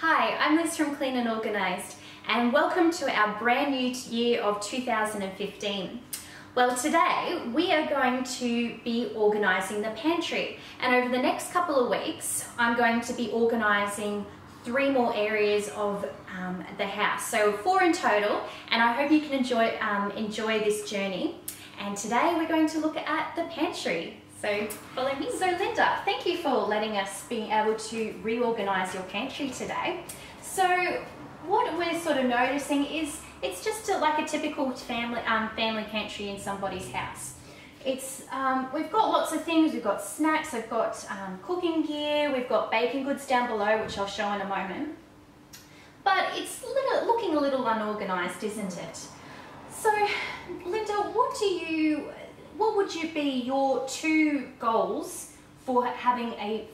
Hi, I'm Liz from Clean and Organised, and welcome to our brand new year of 2015. Well, today we are going to be organising the pantry, and over the next couple of weeks I'm going to be organising 3 more areas of the house, so 4 in total, and I hope you can enjoy this journey. And today we're going to look at the pantry. So follow me. So Linda, thank you for letting us being able to reorganise your pantry today. So what we're sort of noticing is it's just like a typical family pantry in somebody's house. It's we've got lots of things. We've got snacks, we've got cooking gear, we've got baking goods down below, which I'll show in a moment. But it's looking a little unorganised, isn't it? So Linda, what would you be your 2 goals for having a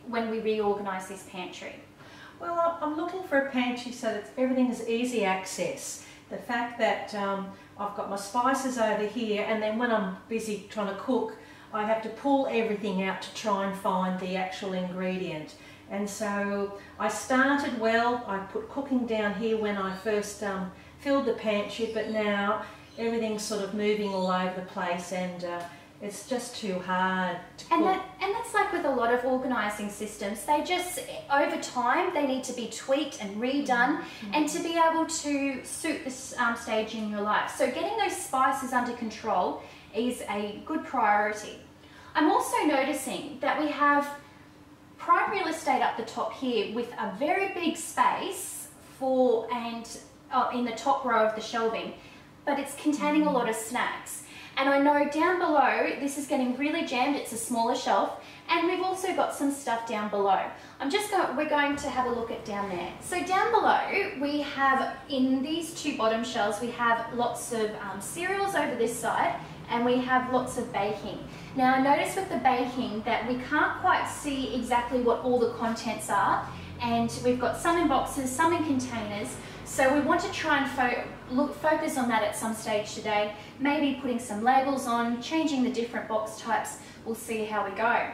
when we reorganise this pantry? Well, I'm looking for a pantry so that everything is easy access. The fact that I've got my spices over here, and then when I'm busy trying to cook, I have to pull everything out to try and find the actual ingredient. And so I started well. I put cooking down here when I first filled the pantry, but now everything's sort of moving all over the place, and it's just too hard to cook. And that's like with a lot of organising systems. They just, over time, they need to be tweaked and redone, and to be able to suit this stage in your life. So getting those spices under control is a good priority. I'm also noticing that we have prime real estate up the top here with a very big space in the top row of the shelving, but it's containing a lot of snacks. And I know down below this is getting really jammed. It's a smaller shelf, and we've also got some stuff down below. We're going to have a look at down there. So down below we have, in these 2 bottom shelves, we have lots of cereals over this side, and we have lots of baking. Now I noticed with the baking that we can't quite see exactly what all the contents are, and we've got some in boxes, some in containers. So we want to try and focus on that at some stage today, maybe putting some labels on, changing the different box types. We'll see how we go.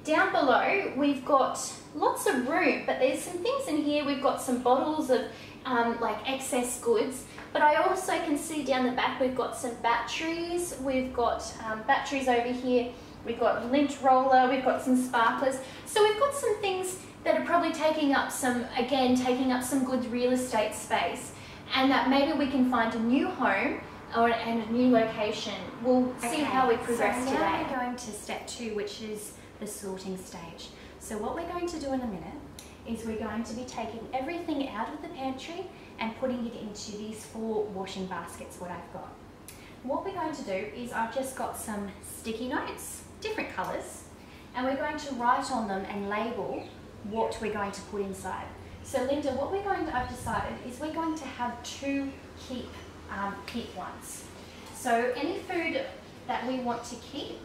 Down below we've got lots of room, but there's some things in here. We've got some bottles of like excess goods, but I also can see down the back we've got some batteries. We've got batteries over here. We've got lint roller, we've got some sparklers. So we've got some things that are probably taking up some good real estate space, and that maybe we can find a new home and a new location. We'll see how we progress today. Now we're going to step 2, which is the sorting stage. So what we're going to do in a minute is we're going to be taking everything out of the pantry and putting it into these 4 washing baskets, what I've got. What we're going to do is I've just got some sticky notes, different colours, and we're going to write on them and label what we're going to put inside. So Linda, what I've decided is we're going to have 2 keep ones. So any food that we want to keep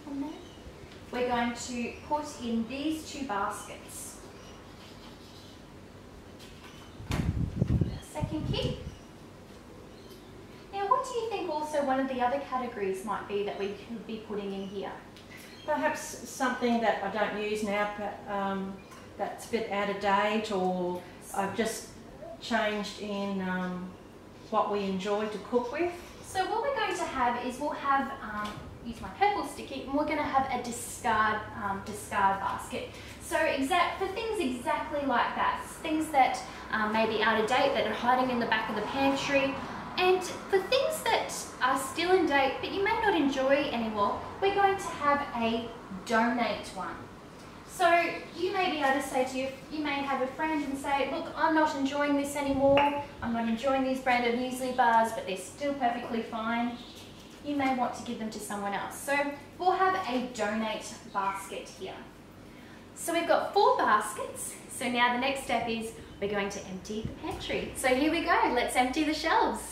on there, we're going to put in these 2 baskets. Second keep. Now what do you think also one of the other categories might be that we could be putting in here? Perhaps something that I don't use now, but that's a bit out of date, or I've just changed in what we enjoy to cook with. So what we're going to have is we'll have, use my purple sticky, and we're going to have a discard basket. So for things exactly like that, things that may be out of date, that are hiding in the back of the pantry. And for things that are still in date but you may not enjoy anymore, we're going to have a donate one. So you may be able to say you may have a friend and say, look, I'm not enjoying this anymore, I'm not enjoying these branded muesli bars, but they're still perfectly fine. You may want to give them to someone else. So we'll have a donate basket here. So we've got 4 baskets. So now the next step is we're going to empty the pantry. So here we go, let's empty the shelves.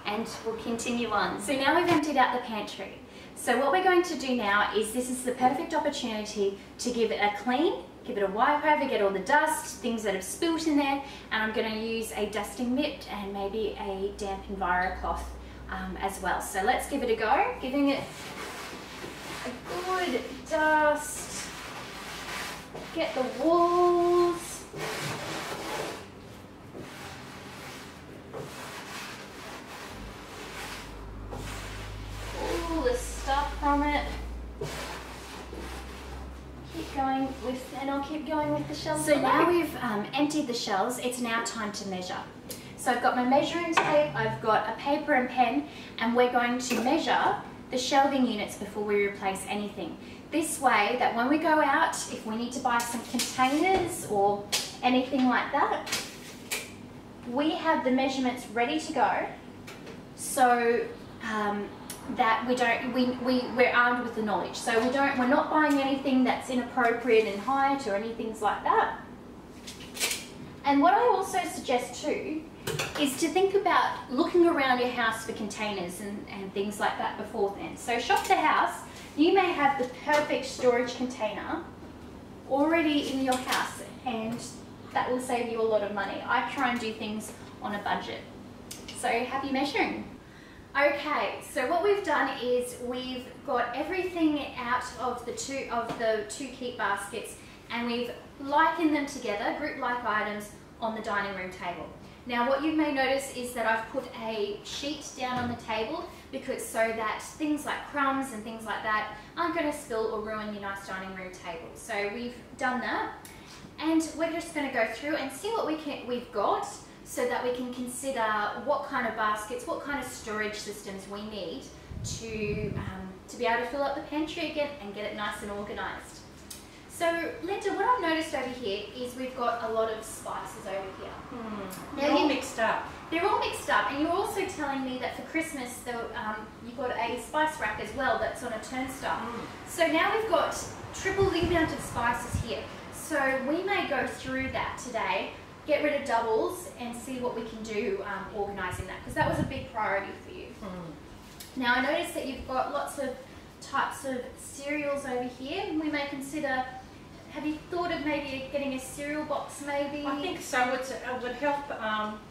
And we'll continue on. So now we've emptied out the pantry. So what we're going to do now is, this is the perfect opportunity to give it a clean, give it a wipe over, get all the dust, things that have spilt in there, and I'm going to use a dusting mitt and maybe a damp Enviro cloth as well. So let's give it a go, giving it a good dust, get the walls, all the stuff from it. Keep going with, and I'll keep going with the shells. So now we've emptied the shells, it's now time to measure. So I've got my measuring tape, I've got a paper and pen, and we're going to measure the shelving units before we replace anything. This way that when we go out, if we need to buy some containers or anything like that, we have the measurements ready to go, so that we're armed with the knowledge. So we're not buying anything that's inappropriate in height or anything like that. And what I also suggest too is to think about looking around your house for containers and things like that before then. So shop the house, you may have the perfect storage container already in your house, and that will save you a lot of money. I try and do things on a budget. So happy measuring. Okay, so what we've done is we've got everything out of the two keep baskets, and we've likened them together, group-like items, on the dining room table. Now what you may notice is that I've put a sheet down on the table so that things like crumbs and things like that aren't going to spill or ruin your nice dining room table. So we've done that, and we're just going to go through and see what we've got, so that we can consider what kind of baskets, what kind of storage systems we need to be able to fill up the pantry again and get it nice and organised. So Linda, what I've noticed over here is we've got a lot of spices over here. They're all mixed up. They're all mixed up, and you're also telling me that for Christmas you've got a spice rack as well that's on a turnstile. So now we've got triple the amount of spices here. So we may go through that today, get rid of doubles and see what we can do organising that, because that was a big priority for you. Now I noticed that you've got lots of types of cereals over here. We may consider, have you thought of maybe getting a cereal box maybe? I think so. It would help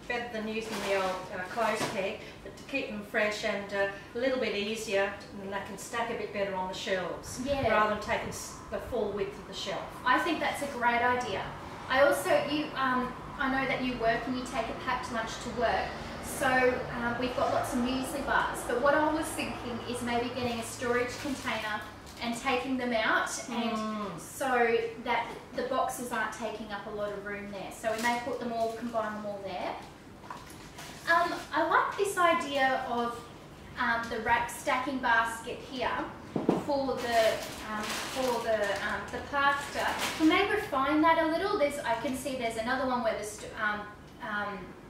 better than using the old clothes peg, but to keep them fresh and a little bit easier, and they can stack a bit better on the shelves, rather than taking the full width of the shelf. I think that's a great idea. I also, I know that you work and you take a packed lunch to work, so we've got lots of muesli bars, but what I was thinking is maybe getting a storage container and taking them out, and so that the boxes aren't taking up a lot of room there. So we may combine them all there. I like this idea of the rack stacking basket here for the pasta. We may refine that a little. I can see there's another one where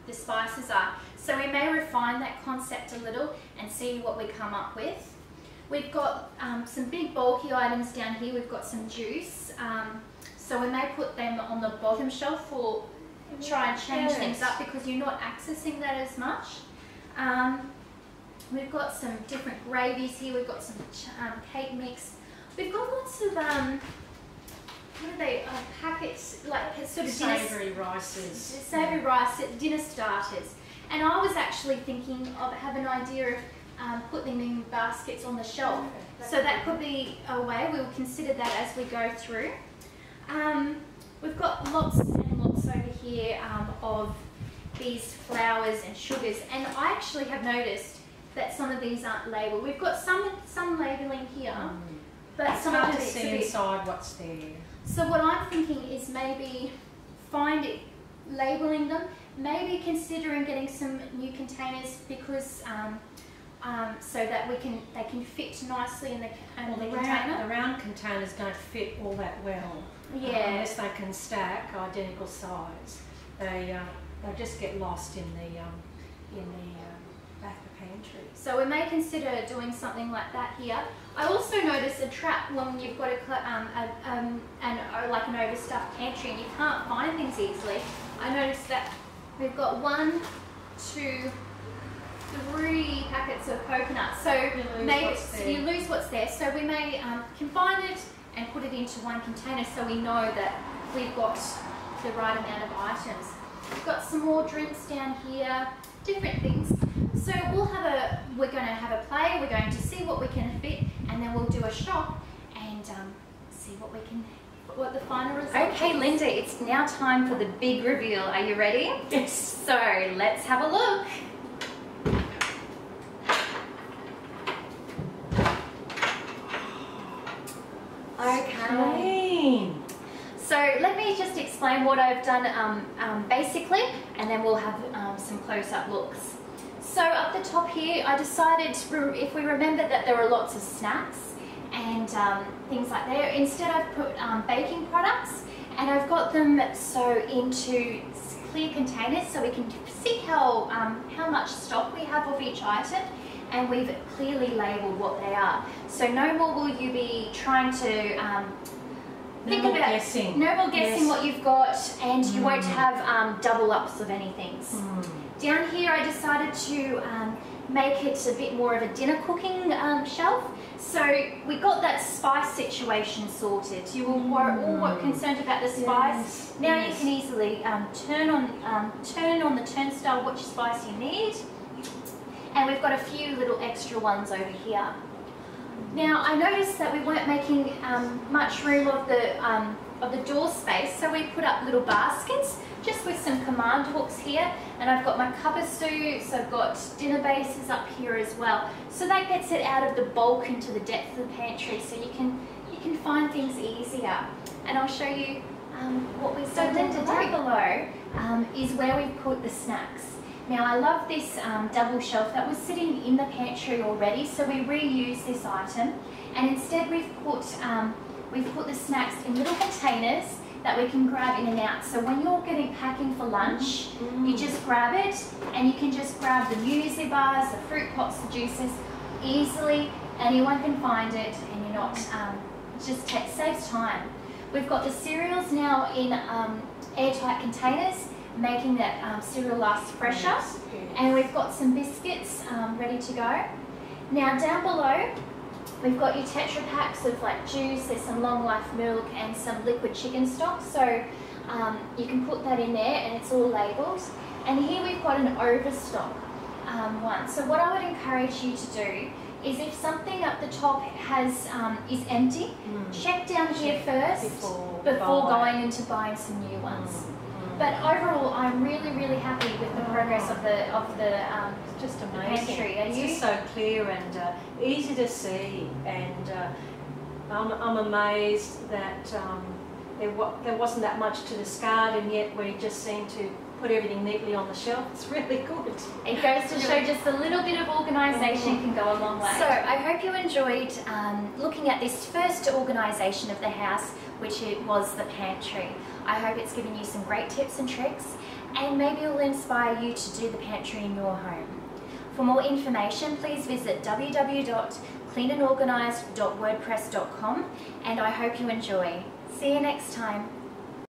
the spices are. So we may refine that concept a little and see what we come up with. We've got some big bulky items down here. We've got some juice. So we may put them on the bottom shelf or try and change things up, because you're not accessing that as much. We've got some different gravies here. We've got some cake mix. We've got lots of, what are they, packets, like sort of savoury rices. Savoury rice, dinner starters. And I was actually thinking of having an idea of putting them in baskets on the shelf. So that could be a way. We'll consider that as we go through. We've got lots and lots over here of these flours and sugars. And I actually have noticed that some of these aren't labelled. We've got some labelling here, but some of it's hard to see inside what's there. So what I'm thinking is maybe labelling them, maybe considering getting some new containers, because so that they can fit nicely in the container. The round containers don't fit all that well. Unless they can stack identical size, they just get lost in the back of the pantry. So we may consider doing something like that here. I also notice a trap when you've got like an overstuffed pantry and you can't find things easily. I noticed that we've got 1, 2, 3 packets of coconut. So maybe you lose what's there. So we may combine it and put it into one container so we know that we've got the right amount of items. We've got some more drinks down here, different things. So we're going to have a play, we're going to see what we can fit, and then we'll do a shop and see what the final result is. Okay, Linda, it's now time for the big reveal. Are you ready? Yes. So let's have a look. Okay. So let me just explain what I've done basically, and then we'll have some close-up looks. So up the top here, I decided, if we remember that there are lots of snacks and things like that, instead I've put baking products, and I've got them into clear containers so we can see how much stock we have of each item, and we've clearly labelled what they are. So no more will you be trying to think about guessing. No more guessing what you've got, and you won't have double ups of anything. Down here I decided to make it a bit more of a dinner cooking shelf. So we got that spice situation sorted. You were all concerned about the spice. Now you can easily turn on the turnstile which spice you need. And we've got a few little extra ones over here. Now I noticed that we weren't making much room of the door space, so we put up little baskets just with some command hooks here, and I've got my cover suits, I've got dinner bases up here as well. So that gets it out of the bulk into the depth of the pantry, so you can find things easier. And I'll show you what we've done. So down below is where we've put the snacks. Now I love this double shelf that was sitting in the pantry already, so we reuse this item, and instead we've put the snacks in little containers that we can grab in and out. So when you're packing for lunch, you just grab it, and you can just grab the muesli bars, the fruit pots, the juices easily. Anyone can find it, and you're not saves time. We've got the cereals now in airtight containers, making that cereal last fresher. And we've got some biscuits ready to go. Now down below, we've got your Tetra packs of like juice, there's some long life milk and some liquid chicken stock. So you can put that in there, and it's all labelled. And here we've got an overstock one. So what I would encourage you to do is, if something up the top is empty, check down here first before going into buying some new ones. But overall, I'm really, really happy with the progress of the just amazing. Pantry. It's just so clear and easy to see, and I'm amazed that there wasn't that much to discard, and yet we just seem to put everything neatly on the shelf. It's really good. It goes to show just a little bit of organisation can go a long way. So I hope you enjoyed looking at this first organisation of the house, which it was the pantry. I hope it's given you some great tips and tricks, and maybe it will inspire you to do the pantry in your home. For more information, please visit www.cleanandorganised.wordpress.com, and I hope you enjoy. See you next time.